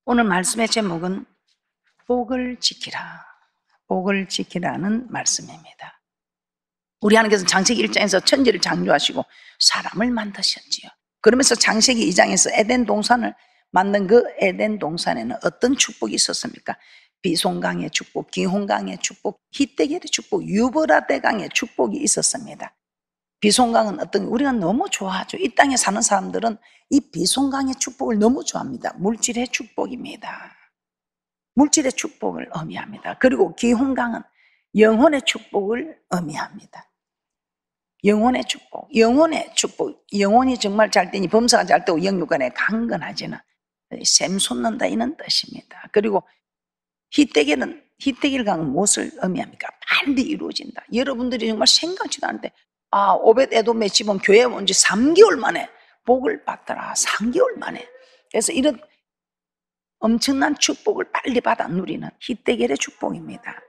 오늘 말씀의 제목은 복을 지키라, 복을 지키라는 말씀입니다. 우리 하나님께서는 창세기 1장에서 천지를 창조하시고 사람을 만드셨지요. 그러면서 창세기 2장에서 에덴 동산을 만든 그 에덴 동산에는 어떤 축복이 있었습니까? 비송강의 축복, 기홍강의 축복, 히데겔의 축복, 유브라데강의 축복이 있었습니다. 비송강은 우리가 너무 좋아하죠. 이 땅에 사는 사람들은 이 비송강의 축복을 너무 좋아합니다. 물질의 축복입니다. 물질의 축복을 의미합니다. 그리고 기홍강은 영혼의 축복을 의미합니다. 영혼의 축복, 영혼의 축복. 영혼이 정말 잘 되니 범사가 잘 되고 영육간에 강건하지는 샘 솟는다 이런 뜻입니다. 그리고 히데겔 강은 무엇을 의미합니까? 빨리 이루어진다. 여러분들이 정말 생각지도 않는데 오벳 에돔의 집은 교회에 온 지 3개월 만에 복을 받더라. 3개월 만에. 그래서 이런 엄청난 축복을 빨리 받아 누리는 히데겔의 축복입니다.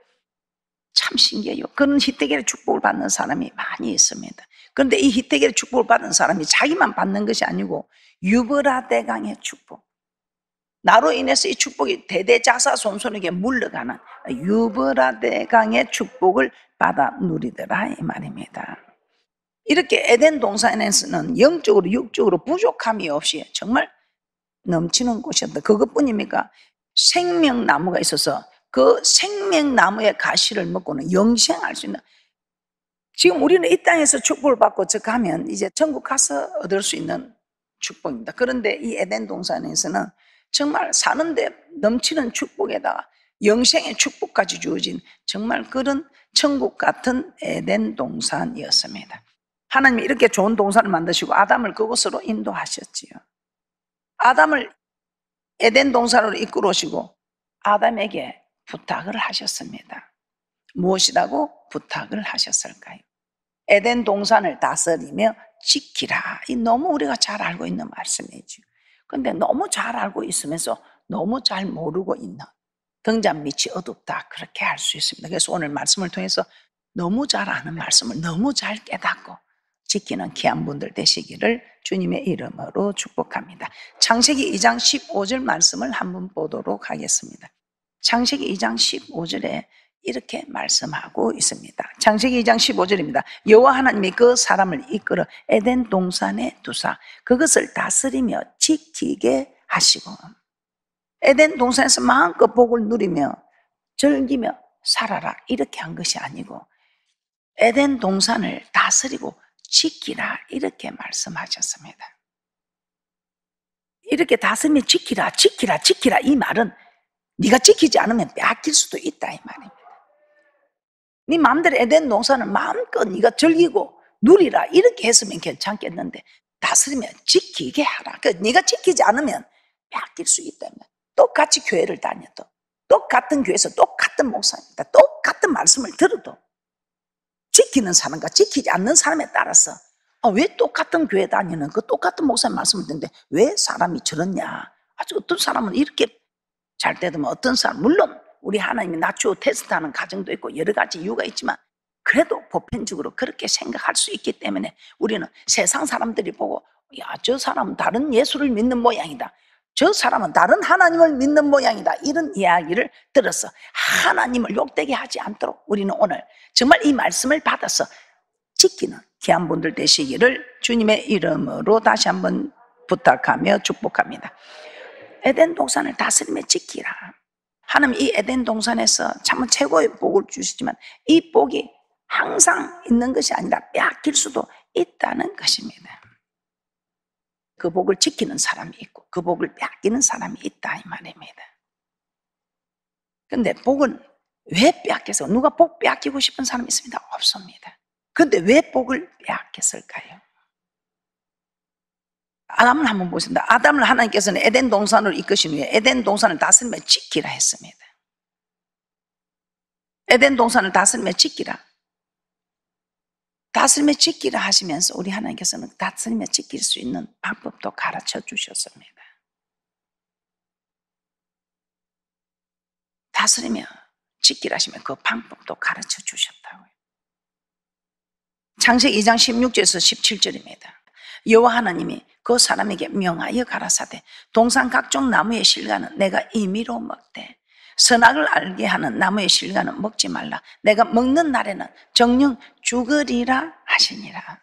참 신기해요. 그런 히데겔의 축복을 받는 사람이 많이 있습니다. 그런데 이 히데겔의 축복을 받은 사람이 자기만 받는 것이 아니고 유브라데강의 축복, 나로 인해서 이 축복이 대대자사손손에게 물러가는 유브라데강의 축복을 받아 누리더라 이 말입니다. 이렇게 에덴 동산에서는 영적으로 육적으로 부족함이 없이 정말 넘치는 곳이었다. 그것뿐입니까? 생명나무가 있어서 그 생명나무의 가시를 먹고는 영생할 수 있는, 지금 우리는 이 땅에서 축복을 받고 저 가면 이제 천국 가서 얻을 수 있는 축복입니다. 그런데 이 에덴 동산에서는 정말 사는데 넘치는 축복에다가 영생의 축복까지 주어진 정말 그런 천국 같은 에덴 동산이었습니다. 하나님이 이렇게 좋은 동산을 만드시고 아담을 그곳으로 인도하셨지요. 아담을 에덴 동산으로 이끌어 오시고 아담에게 부탁을 하셨습니다. 무엇이라고 부탁을 하셨을까요? 에덴 동산을 다스리며 지키라. 이 너무 우리가 잘 알고 있는 말씀이죠. 그런데 너무 잘 알고 있으면서 너무 잘 모르고 있는, 등잔 밑이 어둡다 그렇게 할 수 있습니다. 그래서 오늘 말씀을 통해서 너무 잘 아는 말씀을 너무 잘 깨닫고 지키는 귀한 분들 되시기를 주님의 이름으로 축복합니다. 창세기 2장 15절 말씀을 한번 보도록 하겠습니다. 창세기 2장 15절에 이렇게 말씀하고 있습니다. 창세기 2장 15절입니다. 여호와 하나님이 그 사람을 이끌어 에덴 동산에 두사 그것을 다스리며 지키게 하시고, 에덴 동산에서 마음껏 복을 누리며 즐기며 살아라 이렇게 한 것이 아니고 에덴 동산을 다스리고 지키라 이렇게 말씀하셨습니다. 이렇게 다스리며 지키라 지키라 지키라 이 말은 네가 지키지 않으면 빼앗길 수도 있다 이 말입니다. 네 마음대로 에덴 동산을 마음껏 네가 즐기고 누리라 이렇게 했으면 괜찮겠는데 다스리며 지키게 하라. 네가 지키지 않으면 빼앗길 수 있다. 똑같이 교회를 다녀도 똑같은 교회에서 똑같은 목사입니다. 똑같은 말씀을 들어도 지키는 사람과 지키지 않는 사람에 따라서 왜 똑같은 교회 다니는 그 똑같은 목사님 말씀을 듣는데 왜 사람이 저렇냐. 아주 어떤 사람은 이렇게 잘 되더만 어떤 사람, 물론 우리 하나님이 낮추어 테스트하는 가정도 있고 여러 가지 이유가 있지만 그래도 보편적으로 그렇게 생각할 수 있기 때문에 우리는 세상 사람들이 보고 저 사람은 다른 예수를 믿는 모양이다, 저 사람은 다른 하나님을 믿는 모양이다 이런 이야기를 들어서 하나님을 욕되게 하지 않도록 우리는 오늘 정말 이 말씀을 받아서 지키는 귀한 분들 되시기를 주님의 이름으로 다시 한번 부탁하며 축복합니다. 에덴 동산을 다스리며 지키라. 하나님 이 에덴 동산에서 참 최고의 복을 주시지만 이 복이 항상 있는 것이 아니라 빼앗길 수도 있다는 것입니다. 그 복을 지키는 사람이 있고 그 복을 빼앗기는 사람이 있다 이 말입니다. 그런데 복은 왜 빼앗겨서, 누가 복 빼앗기고 싶은 사람이 있습니다? 없습니다. 그런데 왜 복을 빼앗겼을까요? 아담을 한번 보겠습니다. 아담을 하나님께서는 에덴 동산으로 이끄신 후에 에덴 동산을 다스리며 지키라 했습니다. 에덴 동산을 다스리며 지키라. 다스리며 지키라 하시면서 우리 하나님께서는 다스리며 지킬 수 있는 방법도 가르쳐 주셨습니다. 다스리며 지키라 하시면 그 방법도 가르쳐 주셨다고요. 창세기 2장 16절에서 17절입니다. 여호와 하나님이 그 사람에게 명하여 가라사대 동산 각종 나무의 실과는 내가 임의로 먹되 선악을 알게 하는 나무의 실과는 먹지 말라. 내가 먹는 날에는 정녕 죽으리라 하시니라.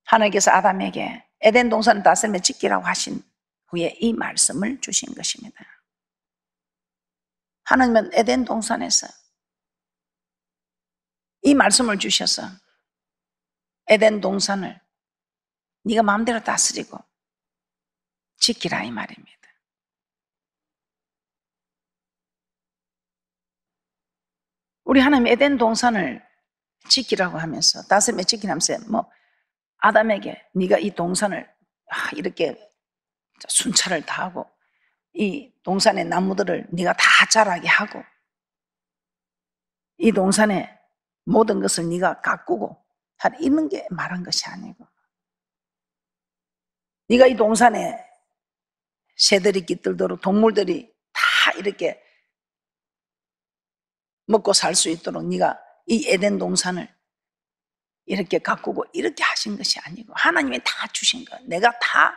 하나님께서 아담에게 에덴 동산을 다스리며 지키라고 하신 후에 이 말씀을 주신 것입니다. 하나님은 에덴 동산에서 이 말씀을 주셔서 에덴 동산을 네가 마음대로 다스리고 지키라 이 말입니다. 우리 하나님 에덴 동산을 지키라고 하면서 다스리며 지키라면서 아담에게 네가 이 동산을 이렇게 순찰을 다 하고 이 동산의 나무들을 네가 다 자라게 하고 이 동산의 모든 것을 네가 가꾸고 이런 게 말한 것이 아니고 네가 이 동산에 새들이 깃들도록 동물들이 다 이렇게 먹고 살 수 있도록 네가 이 에덴 동산을 이렇게 가꾸고 이렇게 하신 것이 아니고 하나님이 다 주신 거. 내가 다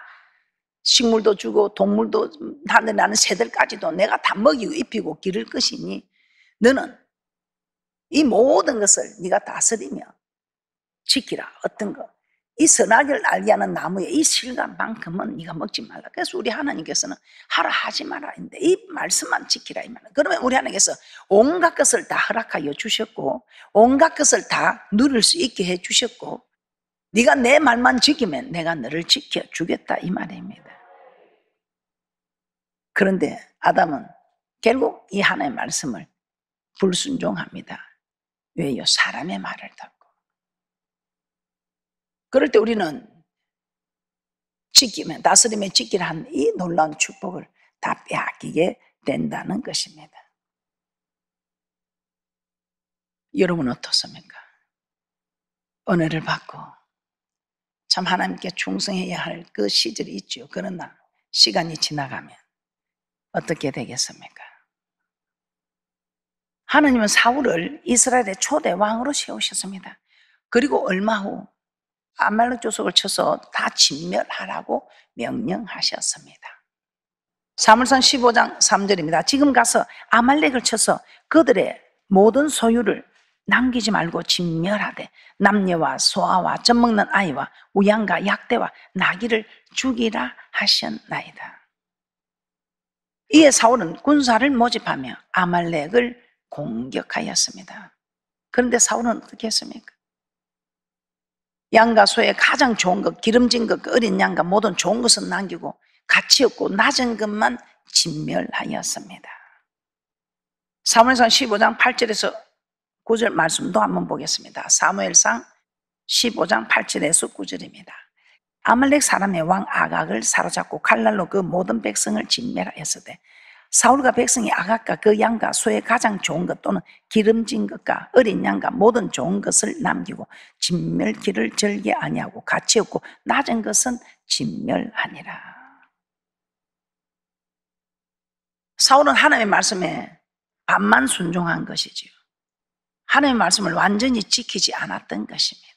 식물도 주고 동물도 하늘 나는 새들까지도 내가 다 먹이고 입히고 기를 것이니 너는 이 모든 것을 네가 다스리며 지키라. 어떤 거? 이 선악을 알게 하는 나무의 이 실과만큼은 네가 먹지 말라. 그래서 우리 하나님께서는 하라 하지 마라 인데 이 말씀만 지키라 이 말이야. 그러면 우리 하나님께서 온갖 것을 다 허락하여 주셨고 온갖 것을 다 누릴 수 있게 해 주셨고 네가 내 말만 지키면 내가 너를 지켜주겠다 이 말입니다. 그런데 아담은 결국 이 하나님의 말씀을 불순종합니다. 왜요? 사람의 말을 듣고. 그럴 때 우리는 지키면 다스림에 지키라 한 이 놀라운 축복을 다 빼앗기게 된다는 것입니다. 여러분 어떻습니까? 은혜를 받고 참 하나님께 충성해야 할 그 시절이 있죠. 그러나 시간이 지나가면 어떻게 되겠습니까? 하나님은 사울을 이스라엘의 초대 왕으로 세우셨습니다. 그리고 얼마 후 아말렉 족속을 쳐서 다 진멸하라고 명령하셨습니다. 사무엘상 15장 3절입니다. 지금 가서 아말렉을 쳐서 그들의 모든 소유를 남기지 말고 진멸하되 남녀와 소아와 젖먹는 아이와 우양과 약대와 나귀를 죽이라 하셨나이다. 이에 사울은 군사를 모집하며 아말렉을 공격하였습니다. 그런데 사울은 어떻게 했습니까? 양과 소의 가장 좋은 것, 기름진 것, 어린 양과 모든 좋은 것은 남기고 가치 없고 낮은 것만 진멸하였습니다. 사무엘상 15장 8절에서 9절 말씀도 한번 보겠습니다. 사무엘상 15장 8절에서 9절입니다. 아말렉 사람의 왕 아각을 사로잡고 칼날로 그 모든 백성을 진멸하였으되 사울과 백성이 아각과 그 양과 소의 가장 좋은 것 또는 기름진 것과 어린 양과 모든 좋은 것을 남기고 진멸기를 절개 아니하고 가치 없고 낮은 것은 진멸하니라. 사울은 하나님의 말씀에 반만 순종한 것이지요. 하나님의 말씀을 완전히 지키지 않았던 것입니다.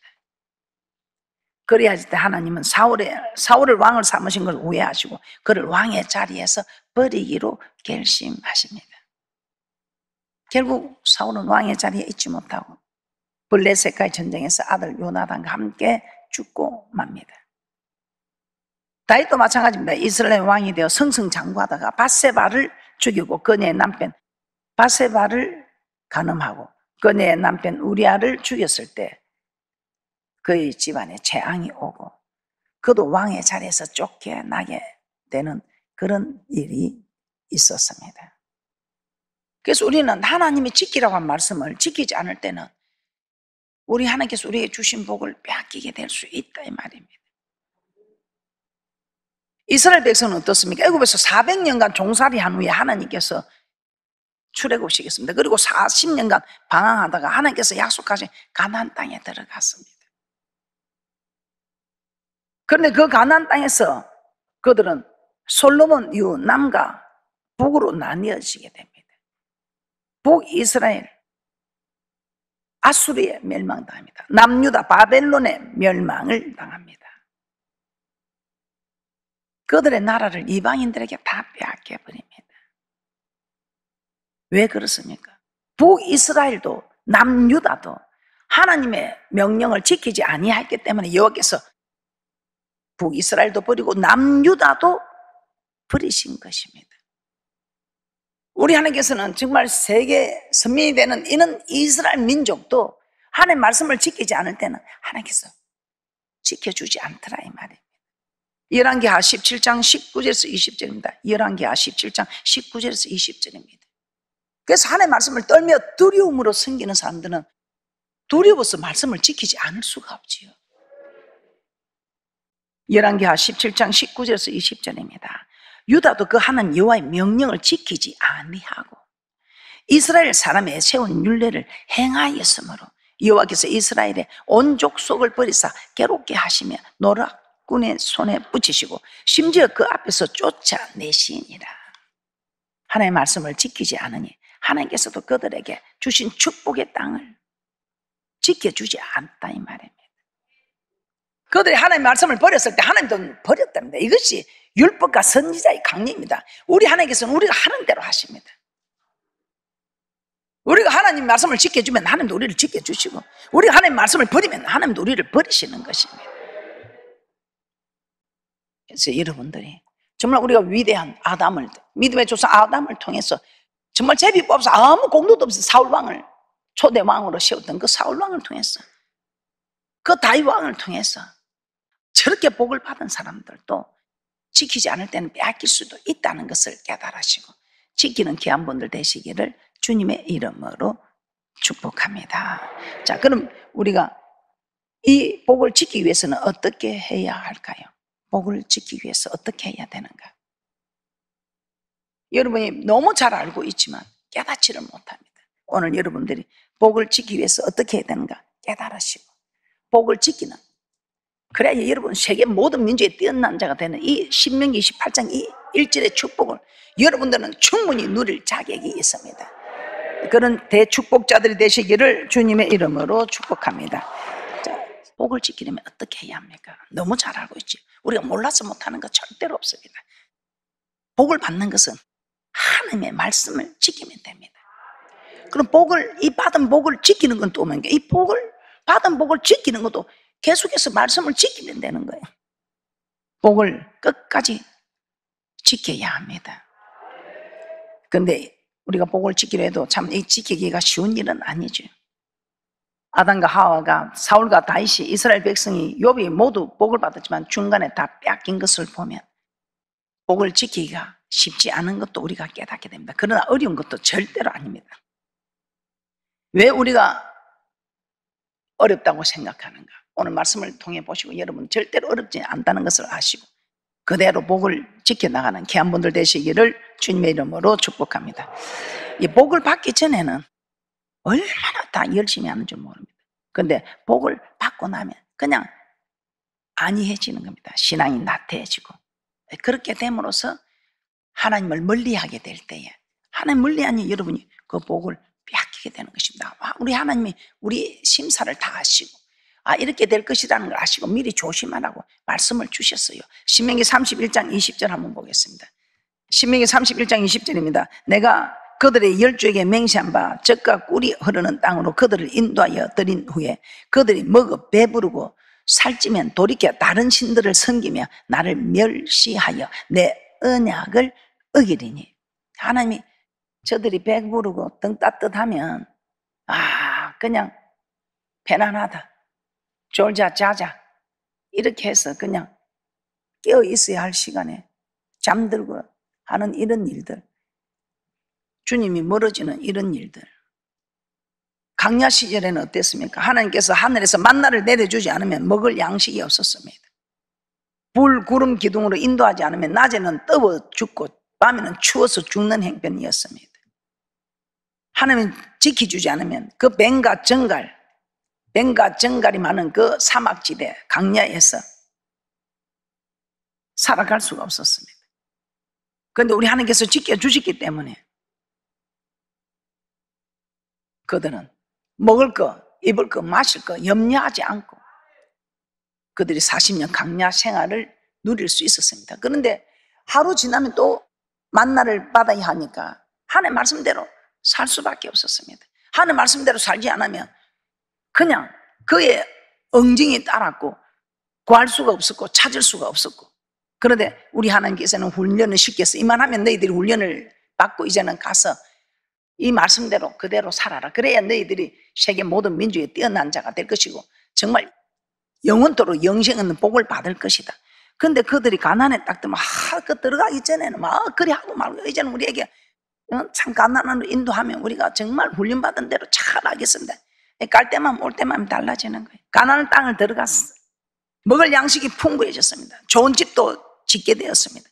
그래야 할 때 하나님은 사울을 왕을 삼으신 걸 오해하시고 그를 왕의 자리에서 버리기로 결심하십니다. 결국 사울은 왕의 자리에 있지 못하고 블레셋과의 전쟁에서 아들 요나단과 함께 죽고 맙니다. 다윗도 마찬가지입니다. 이스라엘 왕이 되어 승승장구하다가 밧세바를 죽이고 그녀의 남편 밧세바를 간음하고 그녀의 남편 우리아를 죽였을 때 그의 집안에 재앙이 오고 그도 왕의 자리에서 쫓겨나게 되는 그런 일이 있었습니다. 그래서 우리는 하나님이 지키라고 한 말씀을 지키지 않을 때는 우리 하나님께서 우리에게 주신 복을 빼앗기게 될 수 있다 이 말입니다. 이스라엘 백성은 어떻습니까? 애굽에서 400년간 종살이 한 후에 하나님께서 출애굽시켰습니다. 그리고 40년간 방황하다가 하나님께서 약속하신 가나안 땅에 들어갔습니다. 그런데 그 가나안 땅에서 그들은 솔로몬 이후 남과 북으로 나뉘어지게 됩니다. 북이스라엘 아수리에 멸망당합니다. 남유다 바벨론에 멸망을 당합니다. 그들의 나라를 이방인들에게 다 빼앗겨 버립니다. 왜 그렇습니까? 북이스라엘도 남유다도 하나님의 명령을 지키지 아니했기 때문에 여호와께서 북이스라엘도 버리고 남유다도 버리신 것입니다. 우리 하나님께서는 정말 세계 선민이 되는 이는 이스라엘 민족도 하나님의 말씀을 지키지 않을 때는 하나님께서 지켜주지 않더라 이 말입니다. 열왕기하 17장 19절에서 20절입니다. 열왕기하 17장 19절에서 20절입니다. 그래서 하나님의 말씀을 떨며 두려움으로 섬기는 사람들은 두려워서 말씀을 지키지 않을 수가 없지요. 열왕기하 17장 19절에서 20절입니다. 유다도 그 하나님 여호와의 명령을 지키지 아니하고 이스라엘 사람의 세운 율례를 행하였으므로 여호와께서 이스라엘의 온 족속을 버리사 괴롭게 하시며 노략군의 손에 붙이시고 심지어 그 앞에서 쫓아내시니라. 하나님의 말씀을 지키지 않으니 하나님께서도 그들에게 주신 축복의 땅을 지켜주지 않다 이 말입니다. 그들이 하나님의 말씀을 버렸을 때 하나님도 버렸답니다. 이것이 율법과 선지자의 강림입니다. 우리 하나님께서는 우리가 하는 대로 하십니다. 우리가 하나님 말씀을 지켜주면 하나님도 우리를 지켜주시고 우리가 하나님 말씀을 버리면 하나님도 우리를 버리시는 것입니다. 그래서 여러분들이 정말 우리가 위대한 아담을, 믿음의 조상 아담을 통해서 정말 제비 뽑아서 아무 공로도 없이 사울왕을 초대왕으로 세웠던 그 사울왕을 통해서 그 다윗왕을 통해서 저렇게 복을 받은 사람들도 지키지 않을 때는 빼앗길 수도 있다는 것을 깨달으시고 지키는 귀한 분들 되시기를 주님의 이름으로 축복합니다. 자, 그럼 우리가 이 복을 지키기 위해서는 어떻게 해야 할까요? 복을 지키기 위해서 어떻게 해야 되는가? 여러분이 너무 잘 알고 있지만 깨닫지를 못합니다. 오늘 여러분들이 복을 지키기 위해서 어떻게 해야 되는가 깨달으시고 복을 지키는, 그래야 여러분 세계 모든 민족에 뛰어난 자가 되는 이 신명기 28장 이 1절의 축복을 여러분들은 충분히 누릴 자격이 있습니다. 그런 대축복자들이 되시기를 주님의 이름으로 축복합니다. 자, 복을 지키려면 어떻게 해야 합니까? 너무 잘 알고 있죠. 우리가 몰라서 못하는 거 절대로 없습니다. 복을 받는 것은 하나님의 말씀을 지키면 됩니다. 그럼 이 받은 복을 지키는 건 또 뭔가? 이 받은 복을 지키는 것도 계속해서 말씀을 지키면 되는 거예요. 복을 끝까지 지켜야 합니다. 그런데 우리가 복을 지키려 해도 참 이 지키기가 쉬운 일은 아니죠. 아담과 하와가 사울과 다윗이 이스라엘 백성이 욥이 모두 복을 받았지만 중간에 다 빼앗긴 것을 보면 복을 지키기가 쉽지 않은 것도 우리가 깨닫게 됩니다. 그러나 어려운 것도 절대로 아닙니다. 왜 우리가 어렵다고 생각하는가? 오늘 말씀을 통해 보시고 여러분 절대로 어렵지 않다는 것을 아시고 그대로 복을 지켜나가는 귀한 분들 되시기를 주님의 이름으로 축복합니다. 이 복을 받기 전에는 얼마나 다 열심히 하는 줄 모릅니다. 그런데 복을 받고 나면 그냥 안이해지는 겁니다. 신앙이 나태해지고 그렇게 됨으로써 하나님을 멀리하게 될 때에 하나님 멀리하니 여러분이 그 복을 빼앗기게 되는 것입니다. 우리 하나님이 우리 심사를 다 하시고 이렇게 될 것이라는 걸 아시고 미리 조심하라고 말씀을 주셨어요. 신명기 31장 20절 한번 보겠습니다. 신명기 31장 20절입니다. 내가 그들의 열조에게 맹세한 바 젖과 꿀이 흐르는 땅으로 그들을 인도하여 드린 후에 그들이 먹어 배부르고 살찌면 돌이켜 다른 신들을 섬기며 나를 멸시하여 내 언약을 어기리니. 하나님이 저들이 배부르고 등 따뜻하면 그냥 편안하다, 졸자 자자 이렇게 해서 그냥 깨어 있어야 할 시간에 잠들고 하는 이런 일들, 주님이 멀어지는 이런 일들. 광야 시절에는 어땠습니까? 하나님께서 하늘에서 만나를 내려주지 않으면 먹을 양식이 없었습니다. 불, 구름, 기둥으로 인도하지 않으면 낮에는 뜨거 죽고 밤에는 추워서 죽는 형편이었습니다. 하나님이 지켜주지 않으면 그 뱀과 정갈이 많은 그 사막지대 광야에서 살아갈 수가 없었습니다. 그런데 우리 하나님께서 지켜주셨기 때문에 그들은 먹을 거, 입을 거, 마실 거 염려하지 않고 그들이 40년 광야 생활을 누릴 수 있었습니다. 그런데 하루 지나면 또 만나를 받아야 하니까 하나님 말씀대로 살 수밖에 없었습니다. 하나님 말씀대로 살지 않으면 그냥 그의 엉덩이에 따랐고 구할 수가 없었고 찾을 수가 없었고, 그런데 우리 하나님께서는 훈련을 시켜서 이만하면 너희들이 훈련을 받고 이제는 가서 이 말씀대로 그대로 살아라. 그래야 너희들이 세계 모든 민족에 뛰어난 자가 될 것이고 정말 영원토록 영생 있는 복을 받을 것이다. 그런데 그들이 가난에 딱 들면 그 들어가기 전에는 막 그리 하고 말고, 이제는 우리에게 참 가난한로 인도하면 우리가 정말 훈련받은 대로 잘하겠습니다. 갈 때만 올 때만 달라지는 거예요. 가난한 땅을 들어갔어. 먹을 양식이 풍부해졌습니다. 좋은 집도 짓게 되었습니다.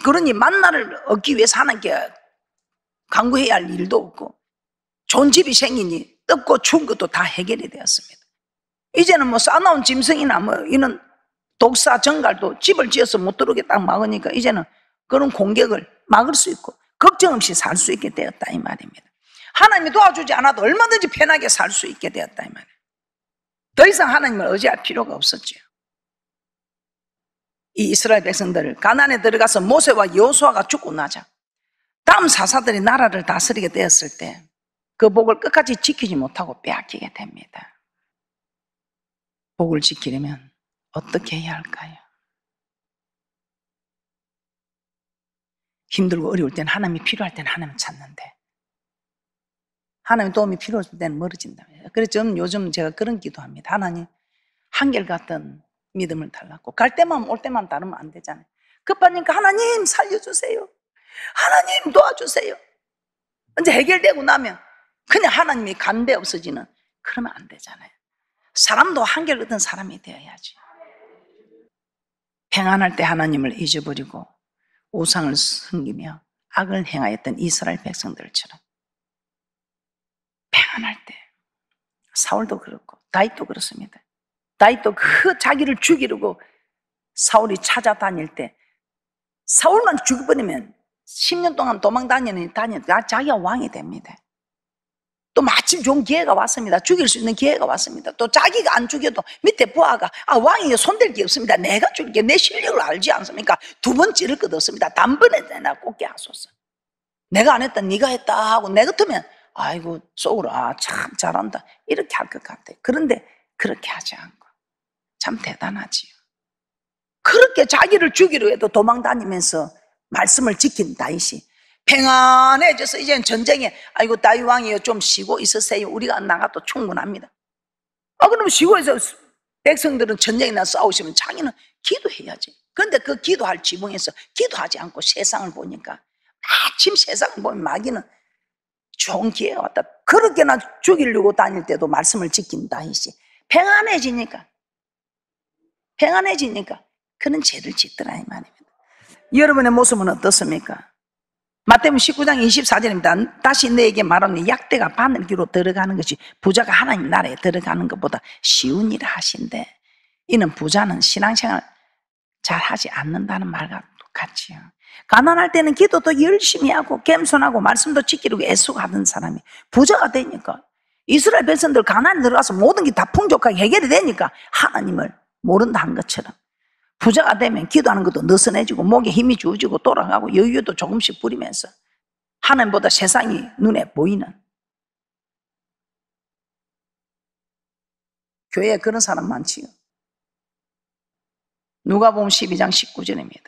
그러니 만나를 얻기 위해서 하나님께 간구해야 할 일도 없고 좋은 집이 생기니 뜯고 추운 것도 다 해결이 되었습니다. 이제는 뭐 싸나운 짐승이나 뭐 이런 독사 정갈도 집을 지어서 못 들어오게 딱 막으니까 이제는 그런 공격을 막을 수 있고 걱정 없이 살 수 있게 되었다 이 말입니다. 하나님이 도와주지 않아도 얼마든지 편하게 살 수 있게 되었다 이 말이에요. 더 이상 하나님을 의지할 필요가 없었죠. 이 이스라엘 백성들을 가나안에 들어가서 모세와 여호수아가 죽고 나자 다음 사사들이 나라를 다스리게 되었을 때 그 복을 끝까지 지키지 못하고 빼앗기게 됩니다. 복을 지키려면 어떻게 해야 할까요? 힘들고 어려울 때는 하나님이 필요할 때는 하나님을 찾는데 하나님의 도움이 필요할 때는 멀어진다. 그래서 저는 요즘 제가 그런 기도합니다. 하나님 한결같은 믿음을 달라고. 갈 때만 올 때만 다르면 안 되잖아요. 급하니까 하나님 살려주세요. 하나님 도와주세요. 이제 해결되고 나면 그냥 하나님이 간대 없어지는, 그러면 안 되잖아요. 사람도 한결같은 사람이 되어야지. 평안할 때 하나님을 잊어버리고 우상을 섬기며 악을 행하였던 이스라엘 백성들처럼 평안할 때, 사울도 그렇고 다윗도 그렇습니다. 다윗도 그 자기를 죽이려고 사울이 찾아다닐 때 사울만 죽여버리면 10년 동안 도망 다니니까 자기가 왕이 됩니다. 또 마침 좋은 기회가 왔습니다. 죽일 수 있는 기회가 왔습니다. 또 자기가 안 죽여도 밑에 부하가 왕이 손댈 게 없습니다. 내가 죽일게. 내 실력을 알지 않습니까? 2번 찌를 것 없습니다. 단번에 내가 꽂게 하소서. 내가 안 했다 네가 했다 하고 내 같으면 아이고 속으로 참 잘한다 이렇게 할 것 같아요. 그런데 그렇게 하지 않고 참 대단하지요. 그렇게 자기를 죽이려 해도 도망 다니면서 말씀을 지킨 다윗이 평안해져서 이제는 전쟁에 아이고 다윗 왕이요 좀 쉬고 있으세요. 우리가 나가도 충분합니다. 그럼 쉬고 있어. 백성들은 전쟁에 나서 싸우시면 자기는 기도해야지. 그런데 그 기도할 지붕에서 기도하지 않고 세상을 보니까 마침 세상을 보면 마귀는 좋은 기회가 왔다. 그렇게나 죽이려고 다닐 때도 말씀을 지킨 다윗이 평안해지니까 그런 죄를 짓더라 이 말입니다. 여러분의 모습은 어떻습니까? 마태복음 19장 24절입니다. 다시 너에게 말하노니 약대가 바늘기로 들어가는 것이 부자가 하나님 나라에 들어가는 것보다 쉬운 일을 하신대. 이는 부자는 신앙생활 잘 하지 않는다는 말과 똑같지요. 가난할 때는 기도도 열심히 하고 겸손하고 말씀도 지키려고 애쓰하던 사람이 부자가 되니까 이스라엘 백성들 가난에 들어가서 모든 게 다 풍족하게 해결이 되니까 하나님을 모른다 한 것처럼 부자가 되면 기도하는 것도 느슨해지고 목에 힘이 주어지고 돌아가고 여유도 조금씩 부리면서 하나님보다 세상이 눈에 보이는, 교회에 그런 사람 많지요. 누가복음 12장 19절입니다.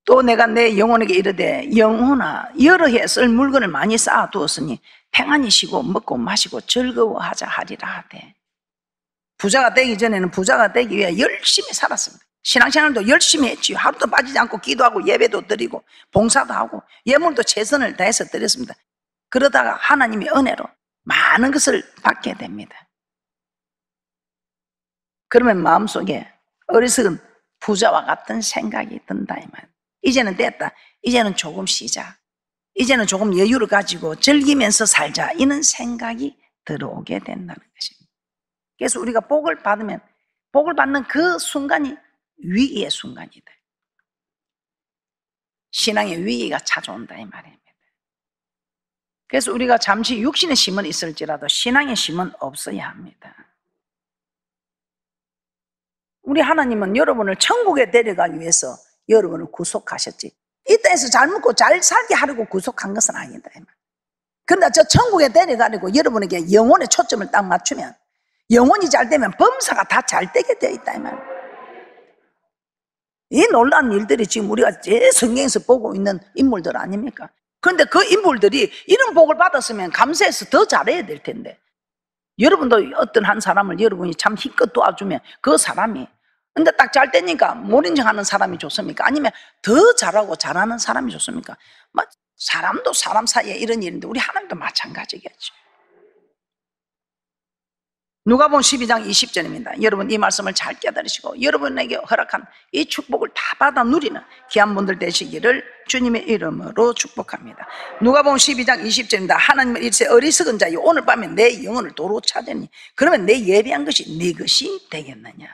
또 내가 내 영혼에게 이르되 영혼아 여러 해 쓸 물건을 많이 쌓아두었으니 평안히 쉬고 먹고 마시고 즐거워하자 하리라 하되. 부자가 되기 전에는 부자가 되기 위해 열심히 살았습니다. 신앙생활도 열심히 했지요. 하루도 빠지지 않고 기도하고 예배도 드리고 봉사도 하고 예물도 최선을 다해서 드렸습니다. 그러다가 하나님의 은혜로 많은 것을 받게 됩니다. 그러면 마음속에 어리석은 부자와 같은 생각이 든다 이 말. 이제는 됐다. 이제는 조금 쉬자. 이제는 조금 여유를 가지고 즐기면서 살자. 이런 생각이 들어오게 된다는 것입니다. 그래서 우리가 복을 받으면 복을 받는 그 순간이 위기의 순간이다. 신앙의 위기가 찾아온다 이 말입니다. 그래서 우리가 잠시 육신의 힘은 있을지라도 신앙의 힘은 없어야 합니다. 우리 하나님은 여러분을 천국에 데려가기 위해서 여러분을 구속하셨지. 이 땅에서 잘 먹고 잘 살게 하려고 구속한 것은 아니다. 그러나 저 천국에 데려가려고 여러분에게 영혼의 초점을 딱 맞추면, 영혼이 잘 되면 범사가 다 잘 되게 되어 있다 이 말이에요. 이 놀라운 일들이 지금 우리가 제 성경에서 보고 있는 인물들 아닙니까? 그런데 그 인물들이 이런 복을 받았으면 감사해서 더 잘해야 될 텐데, 여러분도 어떤 한 사람을 여러분이 참 힘껏 도와주면 그 사람이, 근데 딱 잘 되니까 모른 척 하는 사람이 좋습니까? 아니면 더 잘하고 잘하는 사람이 좋습니까? 사람도 사람 사이에 이런 일인데 우리 하나님도 마찬가지겠죠. 누가복음 12장 20절입니다. 여러분 이 말씀을 잘 깨달으시고 여러분에게 허락한 이 축복을 다 받아 누리는 귀한 분들 되시기를 주님의 이름으로 축복합니다. 누가복음 12장 20절입니다. 하나님은 일세 어리석은 자여 오늘 밤에 내 영혼을 도로 찾으니 그러면 내 예비한 것이 네 것이 되겠느냐.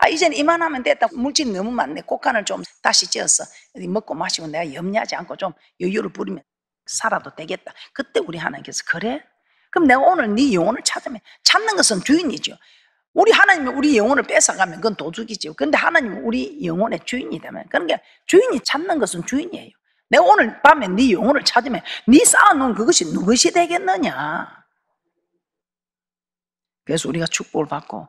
이제는 이만하면 됐다. 물질이 너무 많네. 곡간을 좀 다시 지어서 먹고 마시고 내가 염려하지 않고 좀 여유를 부리면 살아도 되겠다. 그때 우리 하나님께서 그래? 그럼 내가 오늘 네 영혼을 찾으면, 찾는 것은 주인이죠. 우리 하나님이 우리 영혼을 뺏어가면 그건 도둑이죠. 그런데 하나님은 우리 영혼의 주인이 되면, 그러니까 주인이 찾는 것은 주인이에요. 내가 오늘 밤에 네 영혼을 찾으면 네 쌓아놓은 그것이 누구시 되겠느냐. 그래서 우리가 축복을 받고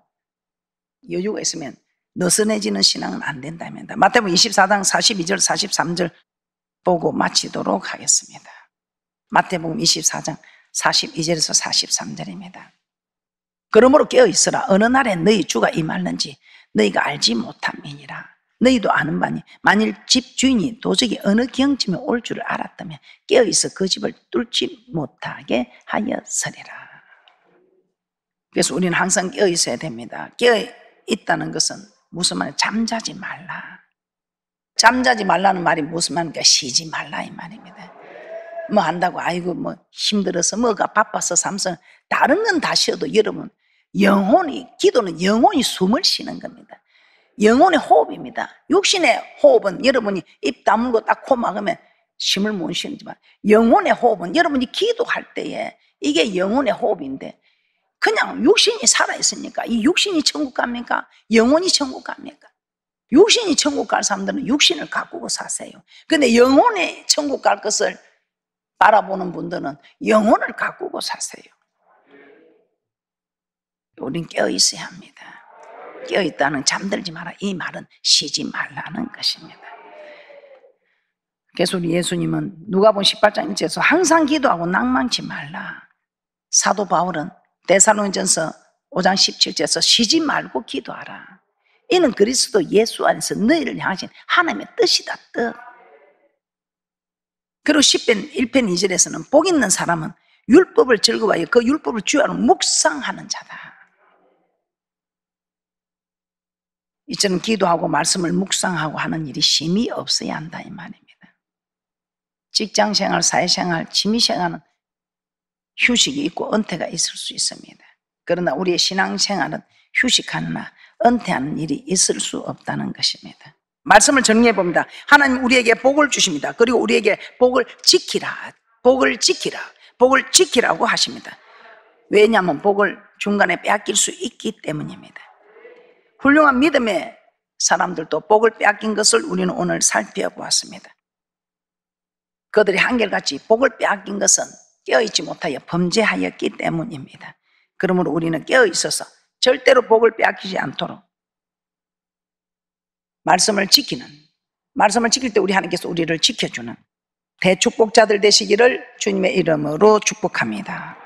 여유가 있으면 느슨해지는 신앙은 안 된답니다. 마태복음 24장 42절 43절 보고 마치도록 하겠습니다. 마태복음 24장 42절에서 43절입니다. 그러므로 깨어있으라. 어느 날에 너희 주가 임하는지 너희가 알지 못함이니라. 너희도 아는 바니 만일 집 주인이 도적이 어느 경쯤에 올 줄을 알았다면 깨어있어 그 집을 뚫지 못하게 하였으리라. 그래서 우리는 항상 깨어있어야 됩니다. 깨어있다는 것은 무슨 말이에요? 잠자지 말라. 잠자지 말라는 말이 무슨 말입니까? 쉬지 말라 이 말입니다. 뭐 한다고 아이고 뭐 힘들어서 뭐가 바빠서 삼성 다른 건 다 쉬어도 여러분 영혼이, 기도는 영혼이 숨을 쉬는 겁니다. 영혼의 호흡입니다. 육신의 호흡은 여러분이 입 다물고 딱 코 막으면 힘을 못 쉬지만 영혼의 호흡은 여러분이 기도할 때에 이게 영혼의 호흡인데, 그냥 육신이 살아있으니까 이 육신이 천국 갑니까? 영혼이 천국 갑니까? 육신이 천국 갈 사람들은 육신을 가꾸고 사세요. 근데 영혼의 천국 갈 것을 바라보는 분들은 영혼을 가꾸고 사세요. 우린 깨어있어야 합니다. 깨어있다는 잠들지 마라 이 말은 쉬지 말라는 것입니다. 그래서 우리 예수님은 누가복음 18장 1절에서 항상 기도하고 낭망치 말라. 사도 바울은 데살로니전서 5장 17절에서 쉬지 말고 기도하라. 이는 그리스도 예수 안에서 너희를 향하신 하나님의 뜻이다. 뜻. 그리고 10편 1편 2절에서는 복 있는 사람은 율법을 즐거워하여 그 율법을 주야로 묵상하는 자다. 이처럼 기도하고 말씀을 묵상하고 하는 일이 쉼이 없어야 한다 이 말입니다. 직장생활, 사회생활, 취미생활은 휴식이 있고 은퇴가 있을 수 있습니다. 그러나 우리의 신앙생활은 휴식하거나 은퇴하는 일이 있을 수 없다는 것입니다. 말씀을 정리해 봅니다. 하나님 우리에게 복을 주십니다. 그리고 우리에게 복을 지키라, 복을 지키라, 복을 지키라고 하십니다. 왜냐하면 복을 중간에 빼앗길 수 있기 때문입니다. 훌륭한 믿음의 사람들도 복을 빼앗긴 것을 우리는 오늘 살펴보았습니다. 그들이 한결같이 복을 빼앗긴 것은 깨어있지 못하여 범죄하였기 때문입니다. 그러므로 우리는 깨어있어서 절대로 복을 빼앗기지 않도록 말씀을 지킬 때 우리 하나님께서 우리를 지켜주는 대축복자들 되시기를 주님의 이름으로 축복합니다.